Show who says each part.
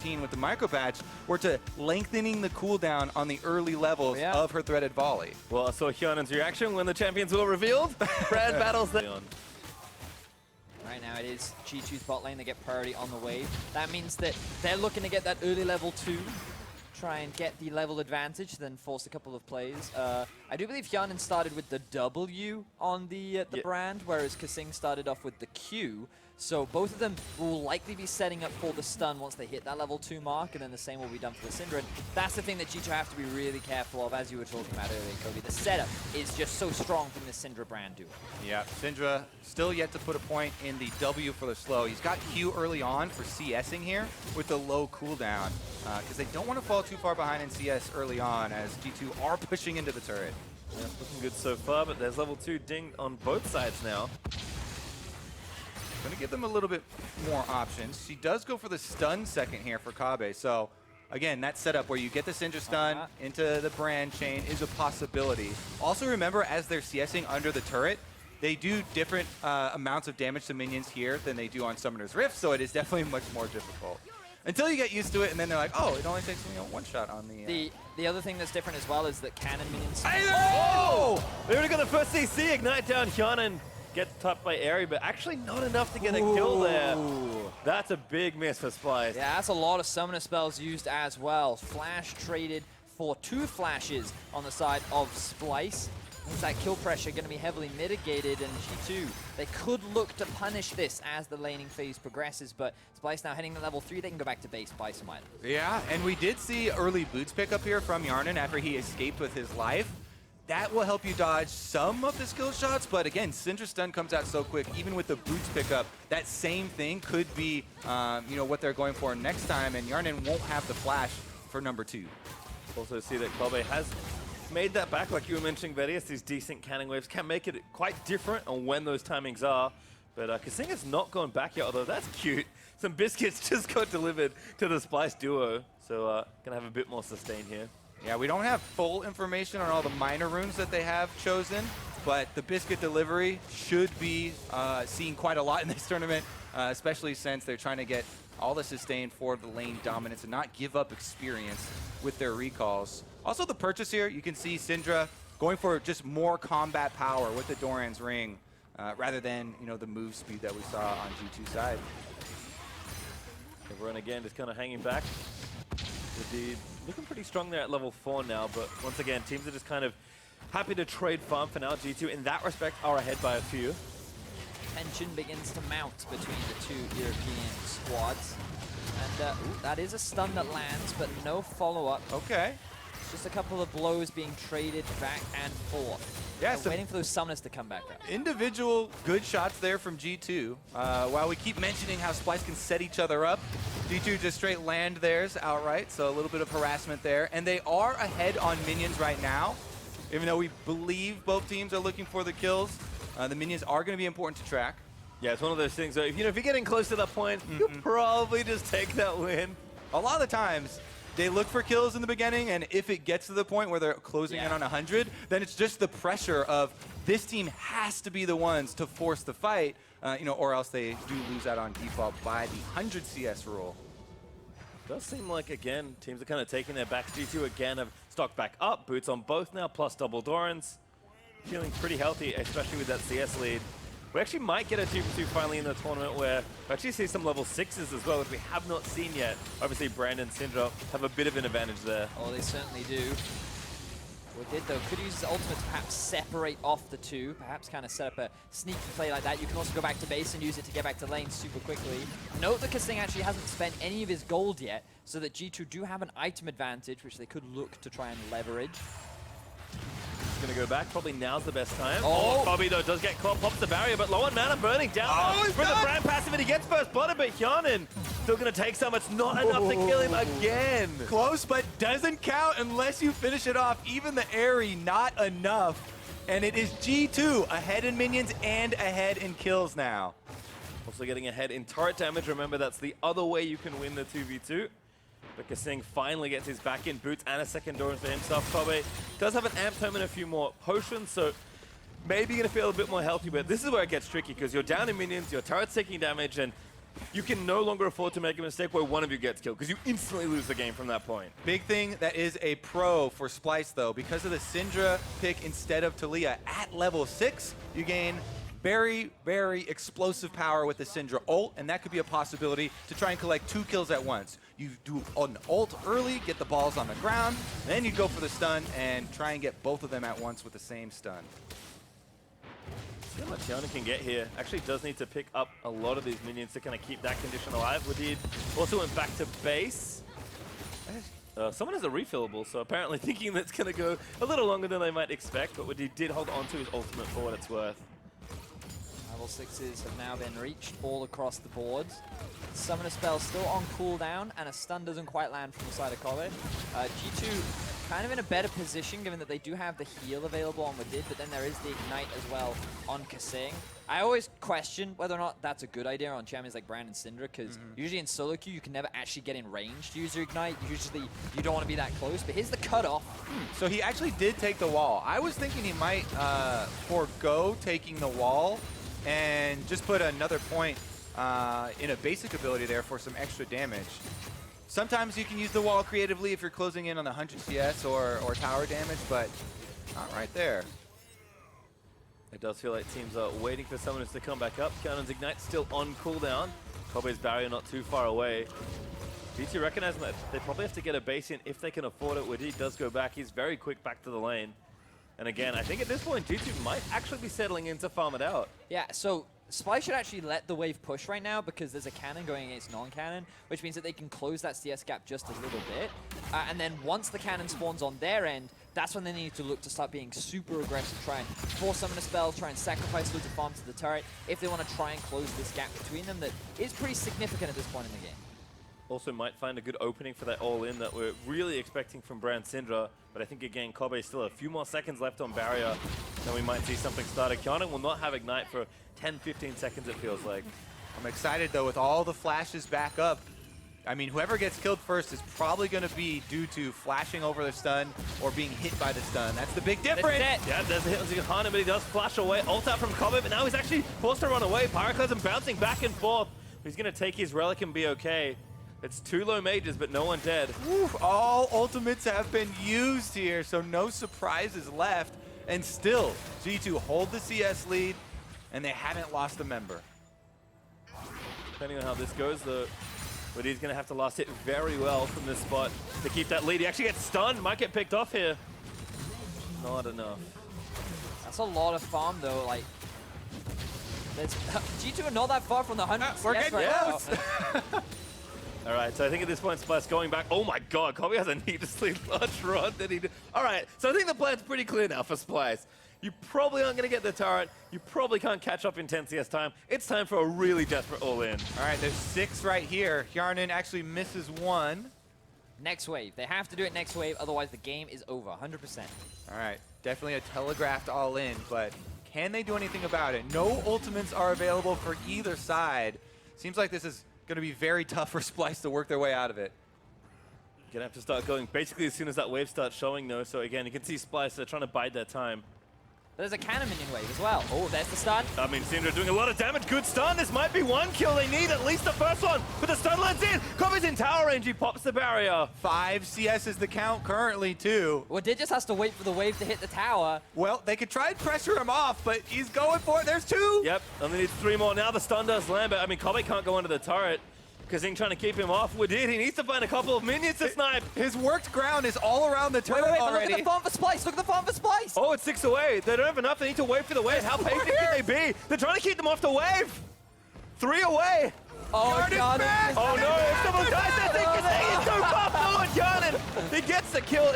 Speaker 1: with the micro patch were to lengthening the cooldown on the early levels of her threaded volley.
Speaker 2: Well, I saw Hjarnan's reaction when the champions were revealed. Brand battles there.
Speaker 3: Right now it is G2's bot lane. They get priority on the wave. That means that they're looking to get that early level 2. Try and get the level advantage, then force a couple of plays. I do believe Hjarnan started with the W on the brand, whereas Kasing started off with the Q. So both of them will likely be setting up for the stun once they hit that level 2 mark, and then the same will be done for the Syndra. And that's the thing that G2 have to be really careful of, as you were talking about earlier, Kobbe. The setup is just so strong from the Syndra brand duo.
Speaker 1: Yeah, Syndra still yet to put a point in the W for the slow. He's got Q early on for CSing here with the low cooldown, because they don't want to fall too far behind in CS early on, as G2 are pushing into the turret.
Speaker 2: Yeah, looking good so far, but there's level 2 dinged on both sides now.
Speaker 1: Going to give them a little bit more options. She does go for the stun second here for Kobbe. So, again, that setup where you get the Syndra stun into the brand chain is a possibility. Also remember, as they're CSing under the turret, they do different amounts of damage to minions here than they do on Summoner's Rift, so it is definitely much more difficult. Until you get used to it, and then they're like, oh, it only takes one shot on the...
Speaker 3: The other thing that's different as well is that cannon minions...
Speaker 2: Oh! They already got the first CC, ignite down Hjarnan. Gets topped by Airy, but actually not enough to get a kill there. That's a big miss for Splice.
Speaker 3: Yeah, that's a lot of summoner spells used as well. Flash traded for 2 flashes on the side of Splice. Is that kill pressure going to be heavily mitigated? And G2, they could look to punish this as the laning phase progresses, but Splice now heading to level 3, they can go back to base, buy some items.
Speaker 1: Yeah, and we did see early boots pick up here from Hjarnan after he escaped with his life. That will help you dodge some of the skill shots, but again, Syndra stun comes out so quick. Even with the boots pickup, that same thing could be, you know, what they're going for next time, and Hjarnan won't have the flash for number 2.
Speaker 2: Also see that Kobbe has made that back, like you were mentioning, Vedius. These decent cannon waves can make it quite different on when those timings are. But Kasing has not gone back yet, although that's cute. Some biscuits just got delivered to the Splice duo, so gonna have a bit more sustain here.
Speaker 1: Yeah, we don't have full information on all the minor runes that they have chosen, but the biscuit delivery should be seen quite a lot in this tournament, especially since they're trying to get all the sustain for the lane dominance and not give up experience with their recalls. Also the purchase here, you can see Syndra going for just more combat power with the Doran's Ring, rather than, you know, the move speed that we saw on G2 side.
Speaker 2: Everyone again just kind of hanging back. Wadid looking pretty strong there at level 4 now, but once again, teams are just kind of happy to trade farm for now. G2, in that respect, are ahead by a few.
Speaker 3: Tension begins to mount between the 2 European squads. And that is a stun that lands, but no follow-up.
Speaker 1: Okay.
Speaker 3: Just a couple of blows being traded back and forth.
Speaker 1: Yeah,
Speaker 3: so waiting for those summoners to come back up.
Speaker 1: Individual good shots there from G2. While we keep mentioning how Splice can set each other up, G2 just straight land theirs outright, so a little bit of harassment there. And they are ahead on minions right now, even though we believe both teams are looking for the kills. The minions are going to be important to track.
Speaker 2: Yeah, it's one of those things, though, if you're getting close to that point, you'll probably just take that win.
Speaker 1: A lot of the times, they look for kills in the beginning, and if it gets to the point where they're closing in on 100, then it's just the pressure of this team has to be the ones to force the fight, you know, or else they do lose out on default by the 100 CS rule.
Speaker 2: Does seem like, again, teams are kind of taking their backs. G2 again have stocked back up, boots on both now, plus double Dorans. Feeling pretty healthy, especially with that CS lead. We actually might get a 2v2 finally in the tournament where we actually see some level 6s as well, which we have not seen yet. Obviously, Brand and Syndra have a bit of an advantage there.
Speaker 3: Oh, they certainly do. Wadid, though, could use his ultimate to perhaps separate off the 2, perhaps kind of set up a sneaky play like that. You can also go back to base and use it to get back to lane super quickly. Note that Kasing actually hasn't spent any of his gold yet, so that G2 do have an item advantage, which they could look to try and leverage.
Speaker 2: Gonna go back, probably now's the best time.
Speaker 3: Oh,
Speaker 2: Kobbe though does get caught, pops the barrier, but low on mana, burning down.
Speaker 1: Oh,
Speaker 2: for the Brand passive, and he gets first blood, but Hjarnan still gonna take some. It's not enough to kill him again.
Speaker 1: Close, but doesn't count unless you finish it off. Even the Airy, not enough. And it is G2 ahead in minions and ahead in kills now.
Speaker 2: Also getting ahead in turret damage. Remember, that's the other way you can win the 2v2. But Kasing finally gets his back in boots and a second Doran for himself. Kobbe does have an amp tome and a few more potions, so maybe going to feel a bit more healthy, but this is where it gets tricky because you're down in minions, your turret's taking damage, and you can no longer afford to make a mistake where one of you gets killed, because you instantly lose the game from that point.
Speaker 1: Big thing that is a pro for Splice, though, because of the Syndra pick instead of Taliyah at level 6, you gain very, very explosive power with the Syndra ult, and that could be a possibility to try and collect 2 kills at once. You do an ult early, get the balls on the ground, then you go for the stun and try and get both of them at once with the same stun.
Speaker 2: See how much Hjarnan can get here. Actually does need to pick up a lot of these minions to kind of keep that condition alive. Wadid also went back to base. Someone has a refillable, so apparently thinking that's going to go a little longer than they might expect, but Wadid did hold on to his ultimate for what it's worth.
Speaker 3: Level 6s have now been reached all across the boards. Summoner spell still on cooldown, and a stun doesn't quite land from the side of Kobbe. G2 kind of in a better position, given that they do have the heal available on Wadid, but then there is the ignite as well on Kasing. I always question whether or not that's a good idea on champions like Brand and Syndra, because usually in solo queue you can never actually get in range to use your ignite. Usually you don't want to be that close, but here's the cutoff.
Speaker 1: So he actually did take the wall. I was thinking he might forego taking the wall and just put another point in a basic ability there for some extra damage. Sometimes you can use the wall creatively if you're closing in on the 100 CS or tower damage, but not right there.
Speaker 2: It does feel like teams are waiting for summoners to come back up. Cannon's ignite still on cooldown. Kobbe's barrier not too far away. G2 recognizing that they probably have to get a base in if they can afford it. Wadid does go back. He's very quick back to the lane. And again, I think at this point, G2 might actually be settling in to farm it out.
Speaker 3: Yeah, so Splice should actually let the wave push right now because there's a cannon going against non-cannon, which means that they can close that CS gap just a little bit. And then once the cannon spawns on their end, that's when they need to look to start being super aggressive, try and force summoner spells, try and sacrifice loads of farm to the turret if they want to try and close this gap between them that is pretty significant at this point in the game.
Speaker 2: Also might find a good opening for that all-in that we're really expecting from Brand Syndra. But I think, again, Kobbe still a few more seconds left on barrier. Then we might see something started. Hjarnan will not have ignite for 10-15 seconds, it feels like.
Speaker 1: I'm excited, though, with all the flashes back up. I mean, whoever gets killed first is probably going to be due to flashing over the stun or being hit by the stun. That's the big difference.
Speaker 2: Yeah, there's a hit on Hjarnan, but he does flash away. Ult out from Kobbe, but now he's actually forced to run away. Pyroclasm bouncing back and forth. He's going to take his relic and be okay. It's 2 low mages, but no one dead.
Speaker 1: Oof, all ultimates have been used here, so no surprises left. And still, G2 hold the CS lead, and they haven't lost a member.
Speaker 2: Depending on how this goes, but he's going to have to last hit very well from this spot to keep that lead. He actually gets stunned, might get picked off here. Not enough.
Speaker 3: That's a lot of farm, though. Like, G2 are not that far from the 100 CS right now.
Speaker 2: All right, so I think at this point, Splice going back. Oh my God, Kobbe has a needlessly large run that he did. All right, so I think the plan's pretty clear now for Splice. You probably aren't going to get the turret. You probably can't catch up in 10 CS time. It's time for a really desperate all-in.
Speaker 1: All right, there's 6 right here. Hjarnan actually misses 1.
Speaker 3: Next wave. They have to do it next wave, otherwise the game is over, 100%.
Speaker 1: All right, definitely a telegraphed all-in, but can they do anything about it? No ultimates are available for either side. Seems like this is going to be very tough for Splice to work their way out of it.
Speaker 2: Gonna have to start going basically as soon as that wave starts showing, though. So again, you can see Splice, they're trying to bide their time.
Speaker 3: There's a cannon minion wave as well. Oh, there's the stun.
Speaker 2: I mean, Syndra doing a lot of damage. Good stun. This might be 1 kill. They need at least the first one. But the stun lands in. Kobbe's in tower range. He pops the barrier.
Speaker 1: 5 CS is the count currently, too.
Speaker 3: Wadid just has to wait for the wave to hit the tower.
Speaker 1: Well, they could try and pressure him off, but he's going for it. There's 2.
Speaker 2: Yep, and they need 3 more. Now the stun does land, but I mean, Kobbe can't go under the turret. Kasing trying to keep him off. Wadid, he needs to find a couple of minions to snipe.
Speaker 1: His worked ground is all around the turret
Speaker 3: Wait,
Speaker 1: already.
Speaker 3: look at the farm for Splice. Look at the farm for Splice.
Speaker 2: Oh, it's 6 away. They don't have enough. They need to wait for the wave. How patient can they be? They're trying to keep them off the wave. 3 away.
Speaker 3: Oh,
Speaker 1: Hjarnan.
Speaker 2: Oh no, if someone dies, I think Kasing is so far forward. Hjarnan, he gets the kill.